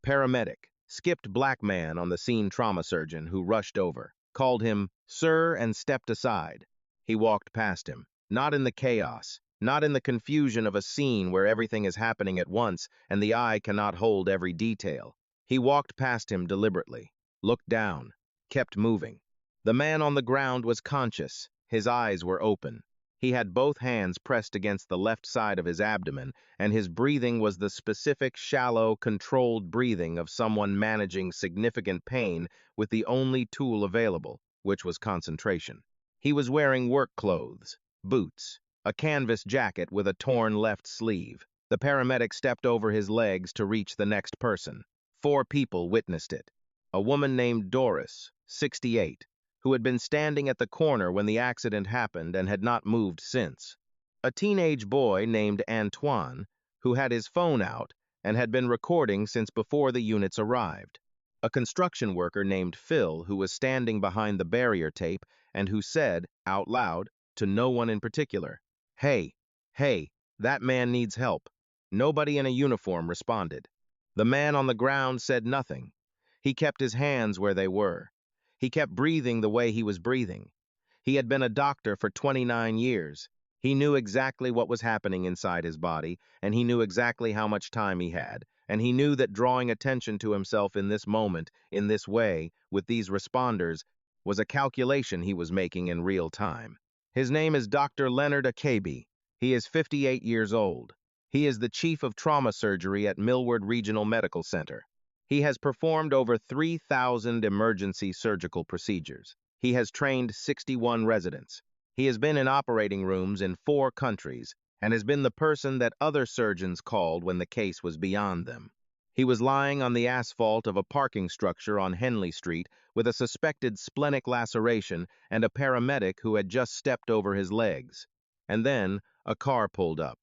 paramedic, skipped black man on the scene trauma surgeon who rushed over, called him "sir" and stepped aside. He walked past him, not in the chaos, not in the confusion of a scene where everything is happening at once and the eye cannot hold every detail. He walked past him deliberately, looked down, kept moving. The man on the ground was conscious. His eyes were open. He had both hands pressed against the left side of his abdomen, and his breathing was the specific, shallow, controlled breathing of someone managing significant pain with the only tool available, which was concentration. He was wearing work clothes, boots, a canvas jacket with a torn left sleeve. The paramedic stepped over his legs to reach the next person. 4 people witnessed it. A woman named Doris, 68, who had been standing at the corner when the accident happened and had not moved since. A teenage boy named Antoine, who had his phone out and had been recording since before the units arrived. A construction worker named Phil, who was standing behind the barrier tape and who said, out loud, to no one in particular, "Hey, hey, that man needs help." Nobody in a uniform responded. The man on the ground said nothing. He kept his hands where they were. He kept breathing the way he was breathing. He had been a doctor for 29 years. He knew exactly what was happening inside his body, and he knew exactly how much time he had, and he knew that drawing attention to himself in this moment, in this way, with these responders, was a calculation he was making in real time. His name is Dr. Leonard Akabe. He is 58 years old. He is the chief of trauma surgery at Millward Regional Medical Center. He has performed over 3,000 emergency surgical procedures. He has trained 61 residents. He has been in operating rooms in 4 countries and has been the person that other surgeons called when the case was beyond them. He was lying on the asphalt of a parking structure on Henley Street with a suspected splenic laceration and a paramedic who had just stepped over his legs. And then a car pulled up.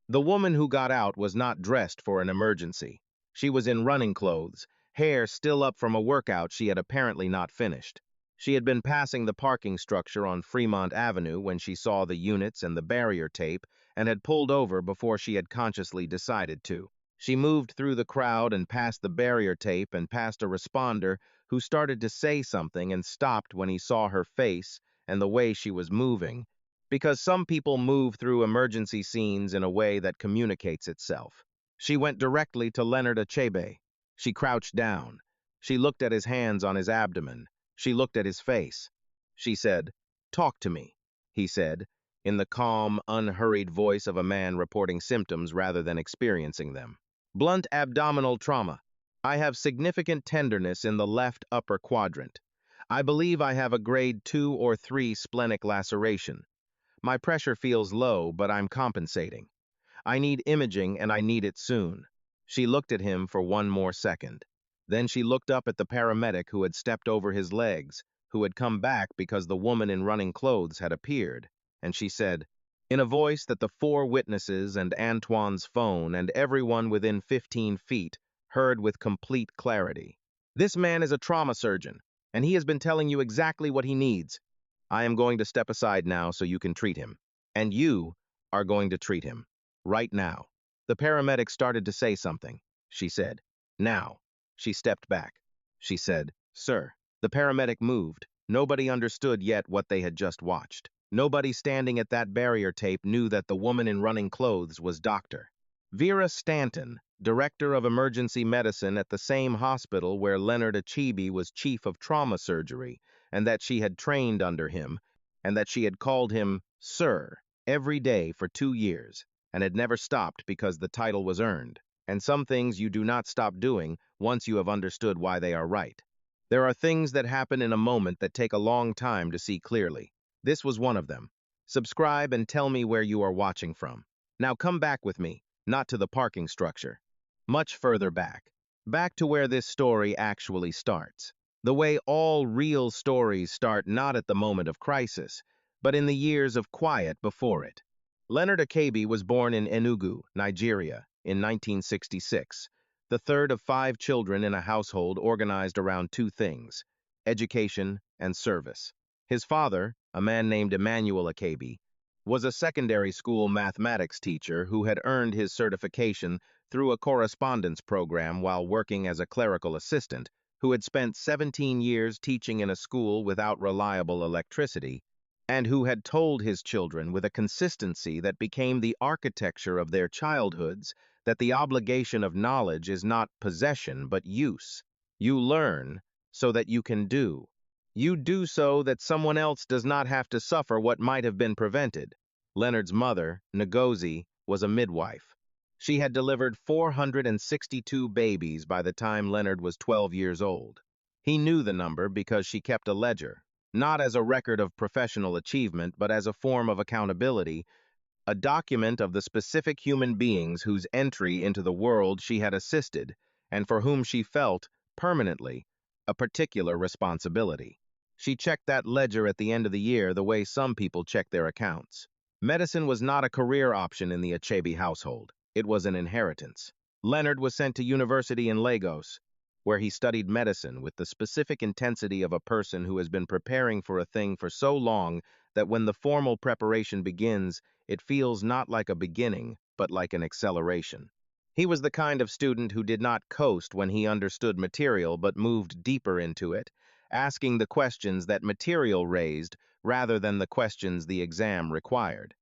The woman who got out was not dressed for an emergency. She was in running clothes, hair still up from a workout she had apparently not finished. She had been passing the parking structure on Fremont Avenue when she saw the units and the barrier tape and had pulled over before she had consciously decided to. She moved through the crowd and past the barrier tape and past a responder who started to say something and stopped when he saw her face and the way she was moving, because some people move through emergency scenes in a way that communicates itself. She went directly to Leonard Achebe. She crouched down. She looked at his hands on his abdomen. She looked at his face. She said, "Talk to me," he said, in the calm, unhurried voice of a man reporting symptoms rather than experiencing them. "Blunt abdominal trauma. I have significant tenderness in the left upper quadrant. I believe I have a grade 2 or 3 splenic laceration. My pressure feels low, but I'm compensating. I need imaging, and I need it soon." She looked at him for one more second. Then she looked up at the paramedic who had stepped over his legs, who had come back because the woman in running clothes had appeared, and she said, in a voice that the 4 witnesses and Antoine's phone and everyone within 15 feet heard with complete clarity, "This man is a trauma surgeon, and he has been telling you exactly what he needs. I am going to step aside now so you can treat him, and you are going to treat him. Right now." The paramedic started to say something. She said, "Now." She stepped back. She said, "Sir." The paramedic moved. Nobody understood yet what they had just watched. Nobody standing at that barrier tape knew that the woman in running clothes was Dr. Vera Stanton, director of emergency medicine at the same hospital where Leonard Achebe was chief of trauma surgery, and that she had trained under him, and that she had called him "Sir" every day for 2 years, and had never stopped because the title was earned. And some things you do not stop doing once you have understood why they are right. There are things that happen in a moment that take a long time to see clearly. This was one of them. Subscribe and tell me where you are watching from. Now come back with me, not to the parking structure. Much further back. Back to where this story actually starts. The way all real stories start, not at the moment of crisis, but in the years of quiet before it. Leonard Achebe was born in Enugu, Nigeria, in 1966, the third of 5 children in a household organized around 2 things: education and service. His father, a man named Emmanuel Achebe, was a secondary school mathematics teacher who had earned his certification through a correspondence program while working as a clerical assistant, who had spent 17 years teaching in a school without reliable electricity, and who had told his children with a consistency that became the architecture of their childhoods that the obligation of knowledge is not possession but use. You learn so that you can do. You do so that someone else does not have to suffer what might have been prevented. Leonard's mother, Ngozi, was a midwife. She had delivered 462 babies by the time Leonard was 12 years old. He knew the number because she kept a ledger, not as a record of professional achievement, but as a form of accountability, a document of the specific human beings whose entry into the world she had assisted, and for whom she felt, permanently, a particular responsibility. She checked that ledger at the end of the year the way some people check their accounts. Medicine was not a career option in the Achebe household. It was an inheritance. Leonard was sent to university in Lagos, where he studied medicine with the specific intensity of a person who has been preparing for a thing for so long that when the formal preparation begins, it feels not like a beginning, but like an acceleration. He was the kind of student who did not coast when he understood material but moved deeper into it, asking the questions that material raised rather than the questions the exam required.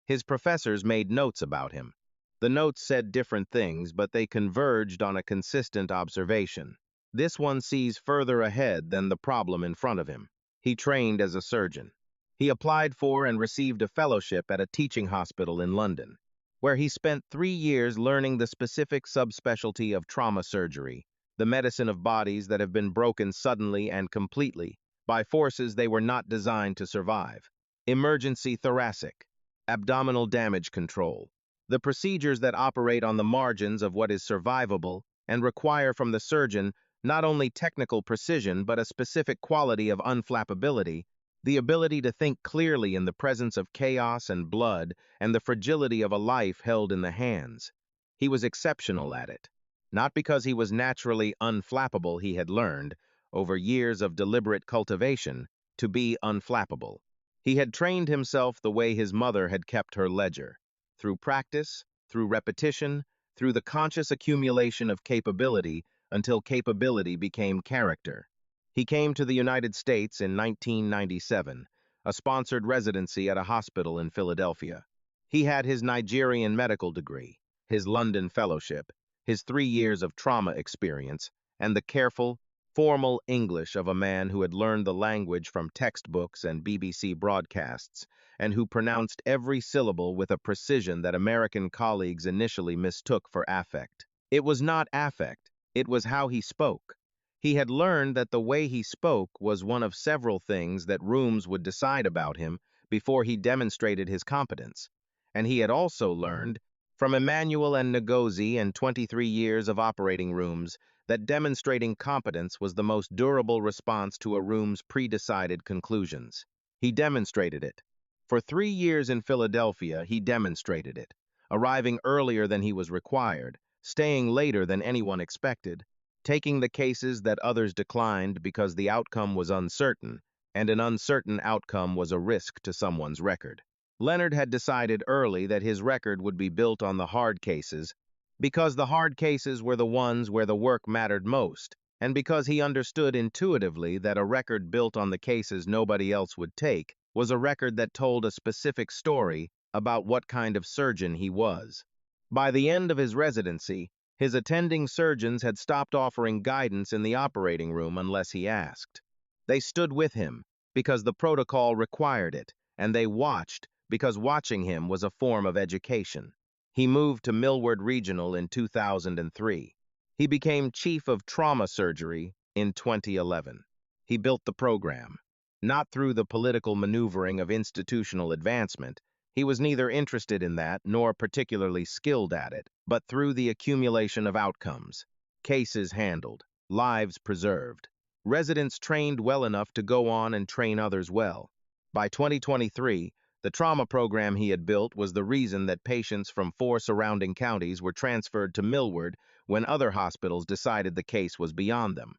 His professors made notes about him. The notes said different things, but they converged on a consistent observation. This one sees further ahead than the problem in front of him. He trained as a surgeon. He applied for and received a fellowship at a teaching hospital in London, where he spent 3 years learning the specific subspecialty of trauma surgery, the medicine of bodies that have been broken suddenly and completely by forces they were not designed to survive. Emergency thoracic, abdominal damage control, the procedures that operate on the margins of what is survivable and require from the surgeon not only technical precision but a specific quality of unflappability, the ability to think clearly in the presence of chaos and blood, and the fragility of a life held in the hands. He was exceptional at it. Not because he was naturally unflappable, he had learned, over years of deliberate cultivation, to be unflappable. He had trained himself the way his mother had kept her ledger, through practice, through repetition, through the conscious accumulation of capability until capability became character. He came to the United States in 1997, a sponsored residency at a hospital in Philadelphia. He had his Nigerian medical degree, his London fellowship, his 3 years of trauma experience, and the careful, formal English of a man who had learned the language from textbooks and BBC broadcasts, and who pronounced every syllable with a precision that American colleagues initially mistook for affect. It was not affect, it was how he spoke. He had learned that the way he spoke was one of several things that rooms would decide about him before he demonstrated his competence. And he had also learned, from Emmanuel and Ngozi and 23 years of operating rooms, that demonstrating competence was the most durable response to a room's pre-decided conclusions. He demonstrated it. For 3 years in Philadelphia, he demonstrated it, arriving earlier than he was required, staying later than anyone expected, taking the cases that others declined because the outcome was uncertain, and an uncertain outcome was a risk to someone's record. Leonard had decided early that his record would be built on the hard cases because the hard cases were the ones where the work mattered most, and because he understood intuitively that a record built on the cases nobody else would take was a record that told a specific story about what kind of surgeon he was. By the end of his residency, his attending surgeons had stopped offering guidance in the operating room unless he asked. They stood with him because the protocol required it, and they watched because watching him was a form of education. He moved to Millward Regional in 2003. He became chief of trauma surgery in 2011. He built the program, not through the political maneuvering of institutional advancement. He was neither interested in that nor particularly skilled at it, but through the accumulation of outcomes, cases handled, lives preserved, residents trained well enough to go on and train others well. By 2023, the trauma program he had built was the reason that patients from 4 surrounding counties were transferred to Millward when other hospitals decided the case was beyond them.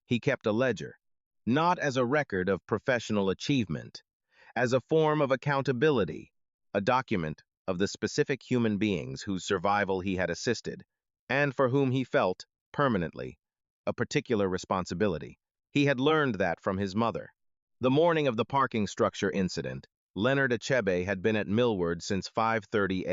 He kept a ledger, not as a record of professional achievement, as a form of accountability, a document of the specific human beings whose survival he had assisted, and for whom he felt, permanently, a particular responsibility. He had learned that from his mother. The morning of the parking structure incident, Leonard Achebe had been at Millward since 5:30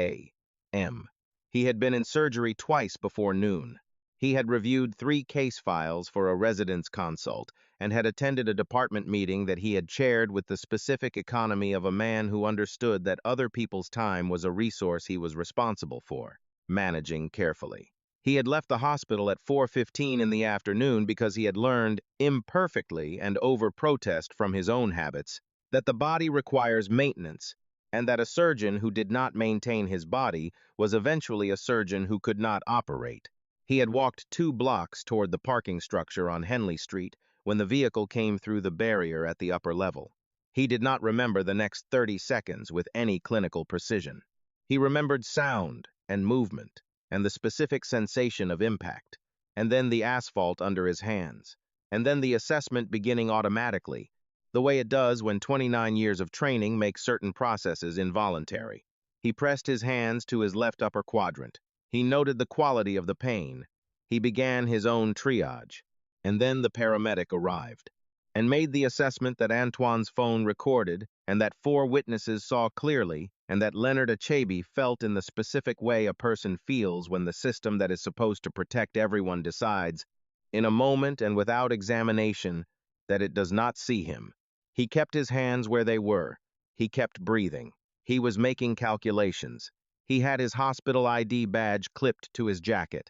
a.m. He had been in surgery twice before noon. He had reviewed 3 case files for a residence consult and had attended a department meeting that he had chaired with the specific economy of a man who understood that other people's time was a resource he was responsible for, managing carefully. He had left the hospital at 4:15 in the afternoon because he had learned, imperfectly and over protest from his own habits, that the body requires maintenance, and that a surgeon who did not maintain his body was eventually a surgeon who could not operate. He had walked 2 blocks toward the parking structure on Henley Street when the vehicle came through the barrier at the upper level. He did not remember the next 30 seconds with any clinical precision. He remembered sound and movement and the specific sensation of impact, and then the asphalt under his hands, and then the assessment beginning automatically, the way it does when 29 years of training make certain processes involuntary. He pressed his hands to his left upper quadrant. He noted the quality of the pain. He began his own triage. And then the paramedic arrived and made the assessment that Antoine's phone recorded and that 4 witnesses saw clearly and that Leonard Achebe felt in the specific way a person feels when the system that is supposed to protect everyone decides, in a moment and without examination, that it does not see him. He kept his hands where they were. He kept breathing. He was making calculations. He had his hospital ID badge clipped to his jacket.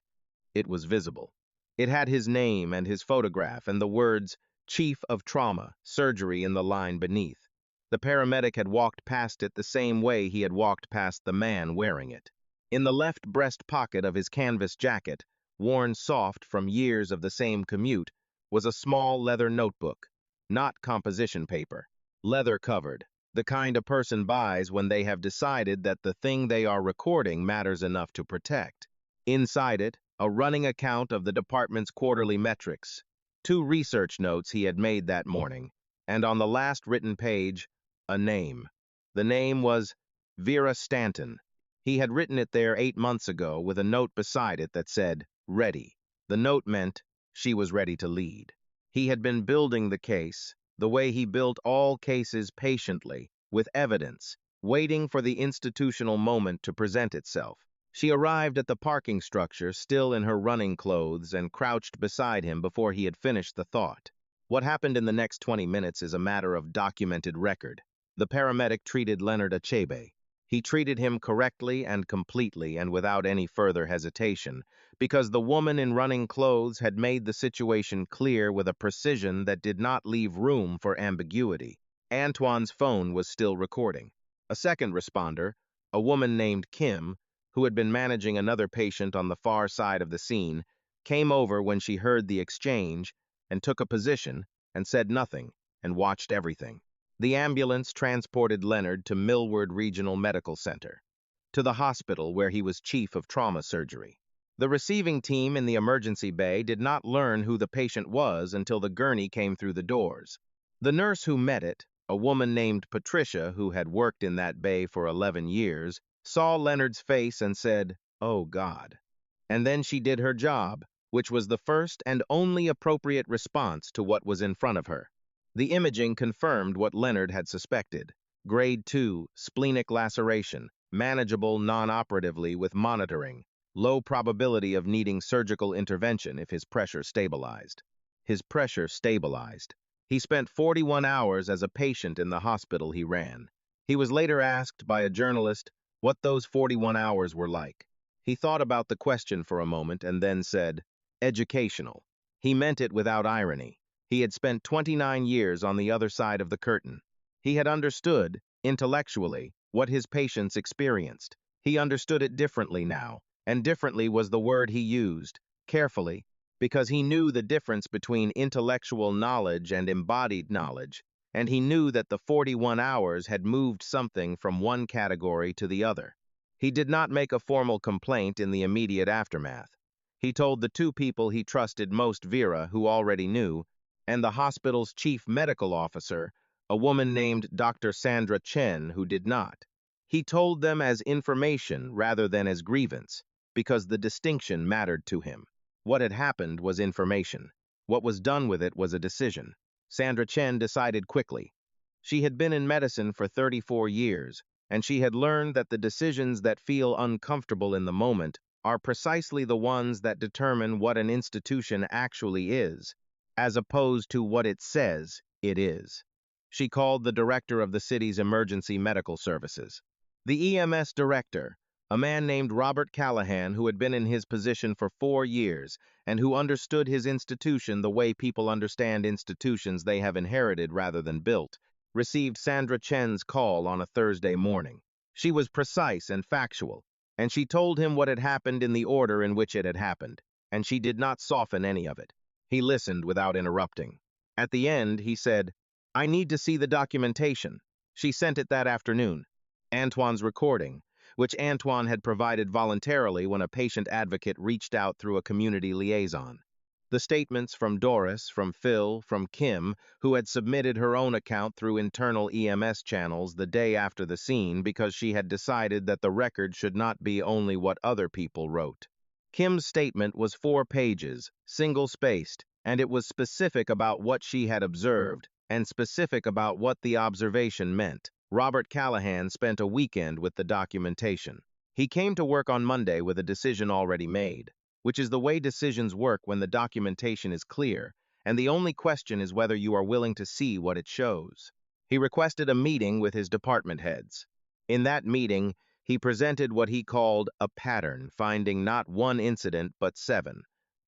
It was visible. It had his name and his photograph and the words, Chief of Trauma, Surgery in the line beneath. The paramedic had walked past it the same way he had walked past the man wearing it. In the left breast pocket of his canvas jacket, worn soft from years of the same commute, was a small leather notebook, not composition paper, leather-covered, the kind a person buys when they have decided that the thing they are recording matters enough to protect. Inside it, a running account of the department's quarterly metrics, 2 research notes he had made that morning, and on the last written page, a name. The name was Vera Stanton. He had written it there 8 months ago with a note beside it that said, ready. The note meant she was ready to lead. He had been building the case, the way he built all cases patiently, with evidence, waiting for the institutional moment to present itself. She arrived at the parking structure still in her running clothes and crouched beside him before he had finished the thought. What happened in the next 20 minutes is a matter of documented record. The paramedic treated Leonard Achebe. He treated him correctly and completely and without any further hesitation, because the woman in running clothes had made the situation clear with a precision that did not leave room for ambiguity. Antoine's phone was still recording. A second responder, a woman named Kim, who had been managing another patient on the far side of the scene, came over when she heard the exchange and took a position and said nothing and watched everything. The ambulance transported Leonard to Millward Regional Medical Center, to the hospital where he was chief of trauma surgery. The receiving team in the emergency bay did not learn who the patient was until the gurney came through the doors. The nurse who met it, a woman named Patricia who had worked in that bay for 11 years, saw Leonard's face and said, "Oh God." And then she did her job, which was the first and only appropriate response to what was in front of her. The imaging confirmed what Leonard had suspected. Grade 2, splenic laceration, manageable non-operatively with monitoring, low probability of needing surgical intervention if his pressure stabilized. His pressure stabilized. He spent 41 hours as a patient in the hospital he ran. He was later asked by a journalist what those 41 hours were like. He thought about the question for a moment and then said, educational. He meant it without irony. He had spent 29 years on the other side of the curtain. He had understood, intellectually, what his patients experienced. He understood it differently now, and differently was the word he used, carefully, because he knew the difference between intellectual knowledge and embodied knowledge, and he knew that the 41 hours had moved something from one category to the other. He did not make a formal complaint in the immediate aftermath. He told the 2 people he trusted most, Vera, who already knew, and the hospital's chief medical officer, a woman named Dr. Sandra Chen, who did not. He told them as information rather than as grievance, because the distinction mattered to him. What had happened was information. What was done with it was a decision. Sandra Chen decided quickly. She had been in medicine for 34 years, and she had learned that the decisions that feel uncomfortable in the moment are precisely the ones that determine what an institution actually is, as opposed to what it says it is. She called the director of the city's emergency medical services. The EMS director, a man named Robert Callahan who had been in his position for 4 years and who understood his institution the way people understand institutions they have inherited rather than built, received Sandra Chen's call on a Thursday morning. She was precise and factual, and she told him what had happened in the order in which it had happened, and she did not soften any of it. He listened without interrupting. At the end, he said, "I need to see the documentation." She sent it that afternoon. Antoine's recording, which Antoine had provided voluntarily when a patient advocate reached out through a community liaison. The statements from Doris, from Phil, from Kim, who had submitted her own account through internal EMS channels the day after the scene because she had decided that the record should not be only what other people wrote. Kim's statement was 4 pages, single-spaced, and it was specific about what she had observed and specific about what the observation meant. Robert Callahan spent a weekend with the documentation. He came to work on Monday with a decision already made, which is the way decisions work when the documentation is clear, and the only question is whether you are willing to see what it shows. He requested a meeting with his department heads. In that meeting, he presented what he called a pattern, finding not one incident but 7,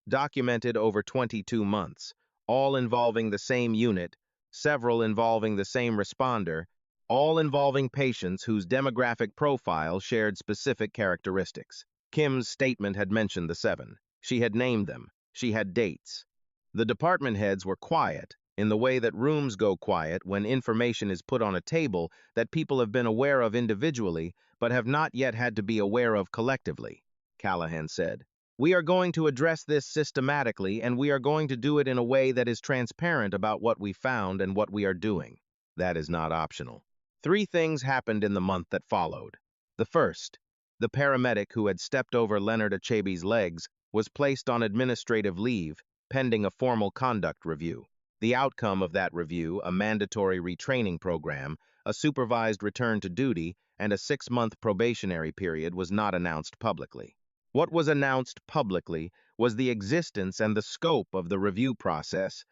documented over 22 months, all involving the same unit, several involving the same responder, all involving patients whose demographic profile shared specific characteristics. Kim's statement had mentioned the 7. She had named them. She had dates. The department heads were quiet, in the way that rooms go quiet when information is put on a table that people have been aware of individually but have not yet had to be aware of collectively. Callahan said, "We are going to address this systematically, and we are going to do it in a way that is transparent about what we found and what we are doing. That is not optional." 3 things happened in the month that followed. The first, the paramedic who had stepped over Leonard Achebe's legs was placed on administrative leave, pending a formal conduct review. The outcome of that review, a mandatory retraining program, a supervised return to duty, and a 6-month probationary period was not announced publicly. What was announced publicly was the existence and the scope of the review process,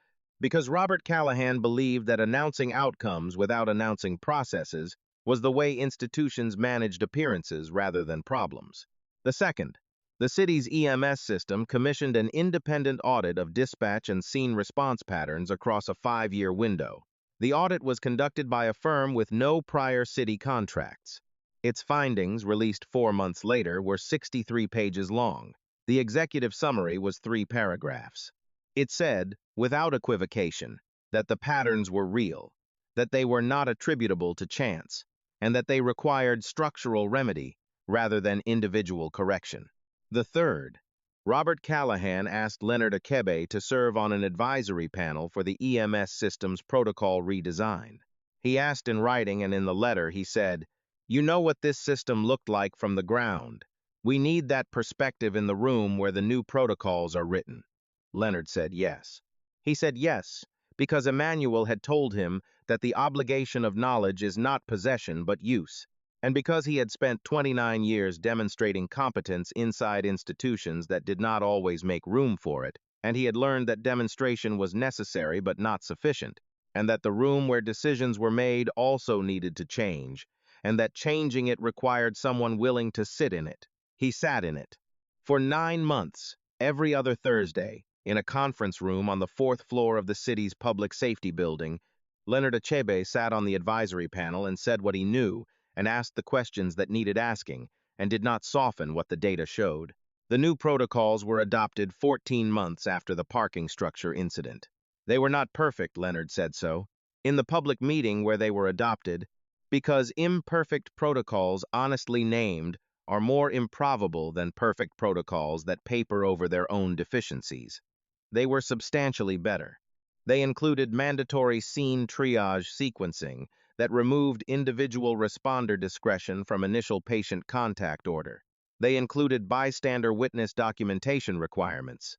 because Robert Callahan believed that announcing outcomes without announcing processes was the way institutions managed appearances rather than problems. The second, the city's EMS system commissioned an independent audit of dispatch and scene response patterns across a 5-year window. The audit was conducted by a firm with no prior city contracts. Its findings, released 4 months later, were 63 pages long. The executive summary was 3 paragraphs. It said, without equivocation, that the patterns were real, that they were not attributable to chance, and that they required structural remedy rather than individual correction. The third, Robert Callahan asked Leonard Achebe to serve on an advisory panel for the EMS system's protocol redesign. He asked in writing, and in the letter he said, "You know what this system looked like from the ground. We need that perspective in the room where the new protocols are written." Leonard said yes. He said yes because Emmanuel had told him that the obligation of knowledge is not possession but use, and because he had spent 29 years demonstrating competence inside institutions that did not always make room for it, and he had learned that demonstration was necessary but not sufficient, and that the room where decisions were made also needed to change, and that changing it required someone willing to sit in it. He sat in it. For 9 months, every other Thursday, in a conference room on the 4th floor of the city's public safety building, Leonard Achebe sat on the advisory panel and said what he knew and asked the questions that needed asking and did not soften what the data showed. The new protocols were adopted 14 months after the parking structure incident. They were not perfect, Leonard said so, in the public meeting where they were adopted, because imperfect protocols honestly named are more improbable than perfect protocols that paper over their own deficiencies. They were substantially better. They included mandatory scene triage sequencing that removed individual responder discretion from initial patient contact order. They included bystander witness documentation requirements.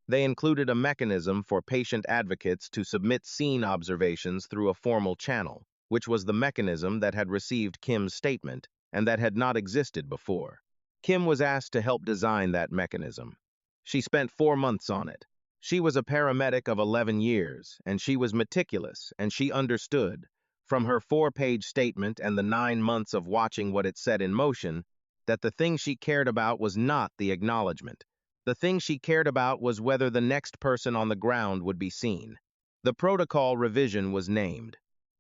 They included a mechanism for patient advocates to submit scene observations through a formal channel, which was the mechanism that had received Kim's statement and that had not existed before. Kim was asked to help design that mechanism. She spent 4 months on it. She was a paramedic of 11 years, and she was meticulous, and she understood, from her 4-page statement and the 9 months of watching what it set in motion, that the thing she cared about was not the acknowledgement. The thing she cared about was whether the next person on the ground would be seen. The protocol revision was named,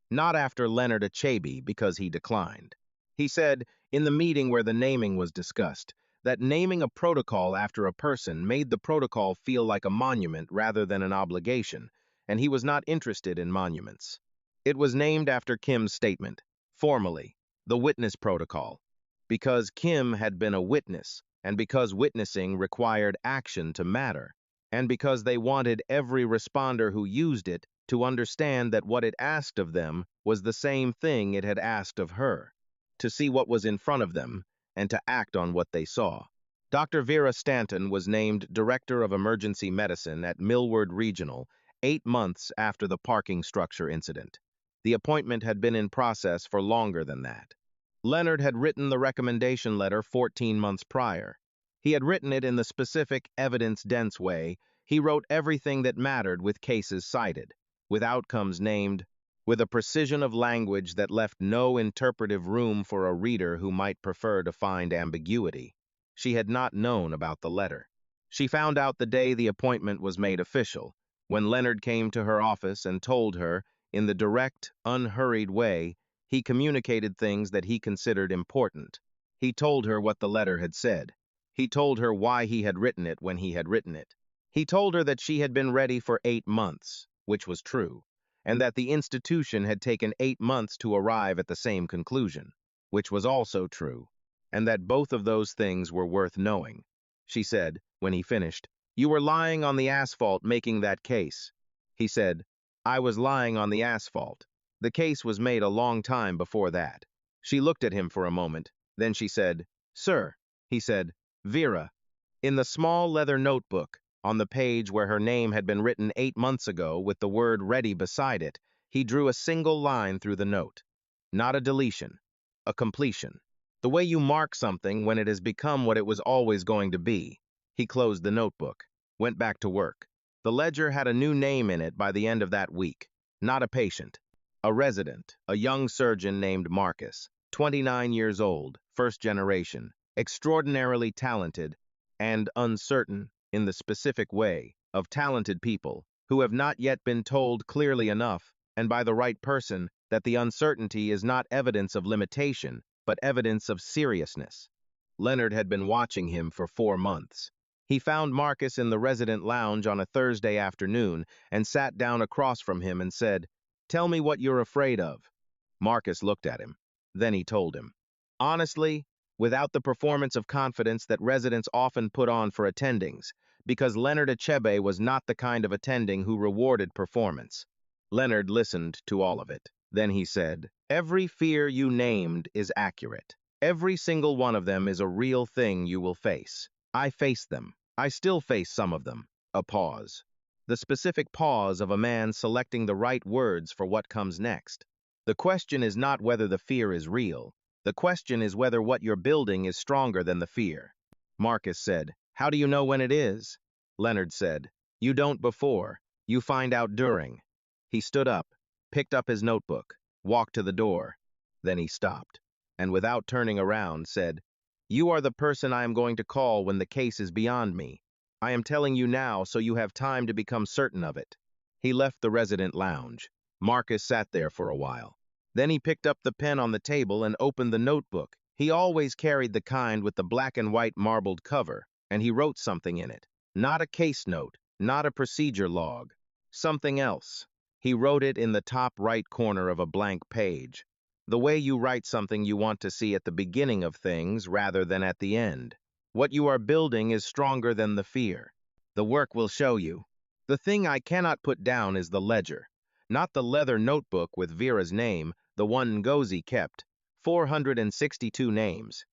not after Leonard Achebe because he declined. He said, in the meeting where the naming was discussed, that naming a protocol after a person made the protocol feel like a monument rather than an obligation, and he was not interested in monuments. It was named after Kim's statement, formally, the witness protocol, because Kim had been a witness, and because witnessing required action to matter, and because they wanted every responder who used it to understand that what it asked of them was the same thing it had asked of her, to see what was in front of them, and to act on what they saw. Dr. Vera Stanton was named Director of Emergency Medicine at Millward Regional 8 months after the parking structure incident. The appointment had been in process for longer than that. Leonard had written the recommendation letter 14 months prior. He had written it in the specific, evidence-dense way. He wrote everything that mattered with cases cited, with outcomes named, with a precision of language that left no interpretive room for a reader who might prefer to find ambiguity. She had not known about the letter. She found out the day the appointment was made official, when Leonard came to her office and told her, in the direct, unhurried way, he communicated things that he considered important. He told her what the letter had said. He told her why he had written it when he had written it. He told her that she had been ready for 8 months, which was true, and that the institution had taken 8 months to arrive at the same conclusion, which was also true, and that both of those things were worth knowing. She said, when he finished, "You were lying on the asphalt making that case." He said, "I was lying on the asphalt. The case was made a long time before that." She looked at him for a moment, then she said, "Sir," he said, "Vera." In the small leather notebook, on the page where her name had been written 8 months ago with the word ready beside it, he drew a single line through the note. Not a deletion, a completion. The way you mark something when it has become what it was always going to be. He closed the notebook, went back to work. The ledger had a new name in it by the end of that week. Not a patient. A resident, a young surgeon named Marcus, 29 years old, first generation, extraordinarily talented, and uncertain, in the specific way, of talented people who have not yet been told clearly enough, and by the right person, that the uncertainty is not evidence of limitation, but evidence of seriousness. Leonard had been watching him for 4 months. He found Marcus in the resident lounge on a Thursday afternoon and sat down across from him and said, "Tell me what you're afraid of." Marcus looked at him. Then he told him. Honestly, without the performance of confidence that residents often put on for attendings, because Leonard Achebe was not the kind of attending who rewarded performance. Leonard listened to all of it. Then he said, "Every fear you named is accurate. Every single one of them is a real thing you will face. I faced them. I still face some of them." A pause. The specific pause of a man selecting the right words for what comes next. The question is not whether the fear is real. The question is whether what you're building is stronger than the fear. Marcus said, "How do you know when it is?" Leonard said, "You don't before. You find out during." He stood up, picked up his notebook, walked to the door. Then he stopped, and without turning around, said, "You are the person I am going to call when the case is beyond me. I am telling you now so you have time to become certain of it." He left the resident lounge. Marcus sat there for a while. Then he picked up the pen on the table and opened the notebook. He always carried the kind with the black and white marbled cover, and he wrote something in it. Not a case note, not a procedure log. Something else. He wrote it in the top right corner of a blank page. The way you write something you want to see at the beginning of things rather than at the end. What you are building is stronger than the fear. The work will show you. The thing I cannot put down is the ledger. Not the leather notebook with Vera's name, the one Ngozi kept, 462 names.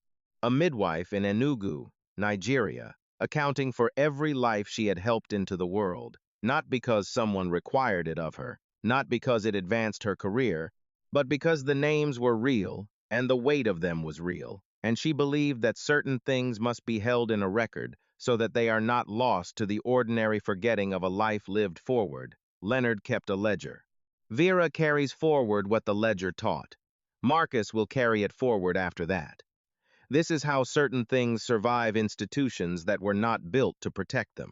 A midwife in Enugu, Nigeria, accounting for every life she had helped into the world, not because someone required it of her, not because it advanced her career, but because the names were real and the weight of them was real, and she believed that certain things must be held in a record so that they are not lost to the ordinary forgetting of a life lived forward. Leonard kept a ledger. Vera carries forward what the ledger taught. Marcus will carry it forward after that. This is how certain things survive institutions that were not built to protect them.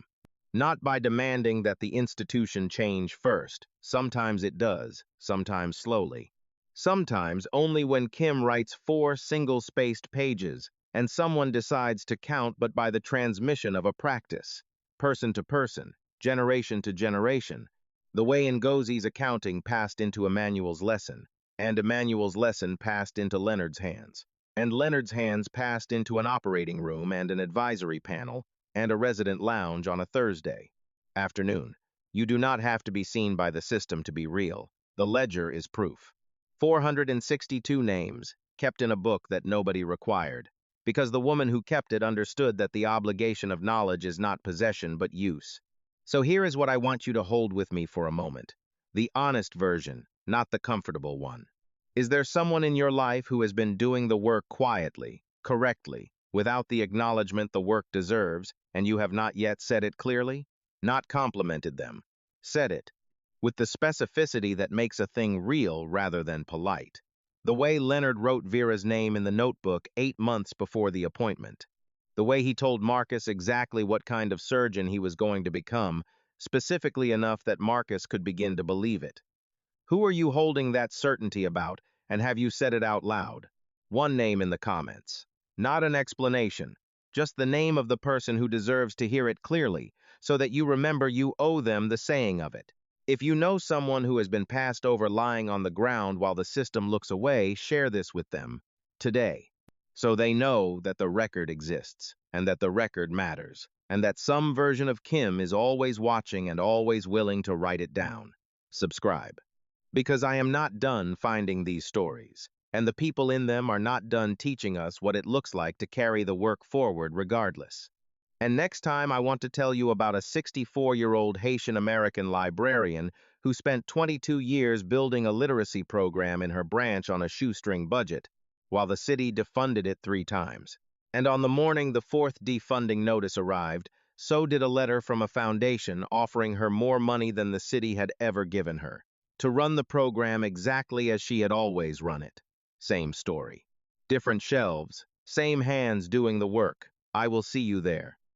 Not by demanding that the institution change first. Sometimes it does, sometimes slowly. Sometimes only when Kim writes 4 single-spaced pages and someone decides to count, but by the transmission of a practice, person to person, generation to generation, the way Ngozi's accounting passed into Emmanuel's lesson, and Emmanuel's lesson passed into Leonard's hands, and Leonard's hands passed into an operating room and an advisory panel and a resident lounge on a Thursday afternoon. You do not have to be seen by the system to be real. The ledger is proof. 462 names, kept in a book that nobody required, because the woman who kept it understood that the obligation of knowledge is not possession but use. So here is what I want you to hold with me for a moment. The honest version, not the comfortable one. Is there someone in your life who has been doing the work quietly, correctly, without the acknowledgement the work deserves, and you have not yet said it clearly? Not complimented them. Said it, with the specificity that makes a thing real rather than polite. The way Leonard wrote Vera's name in the notebook 8 months before the appointment. The way he told Marcus exactly what kind of surgeon he was going to become, specifically enough that Marcus could begin to believe it. Who are you holding that certainty about, and have you said it out loud? One name in the comments. Not an explanation, just the name of the person who deserves to hear it clearly, so that you remember you owe them the saying of it. If you know someone who has been passed over lying on the ground while the system looks away, share this with them today, so they know that the record exists, and that the record matters, and that some version of Kim is always watching and always willing to write it down. Subscribe. Because I am not done finding these stories, and the people in them are not done teaching us what it looks like to carry the work forward regardless. And next time I want to tell you about a 64-year-old Haitian-American librarian who spent 22 years building a literacy program in her branch on a shoestring budget, while the city defunded it 3 times. And on the morning the 4th defunding notice arrived, so did a letter from a foundation offering her more money than the city had ever given her, to run the program exactly as she had always run it. Same story. Different shelves, same hands doing the work. I will see you there.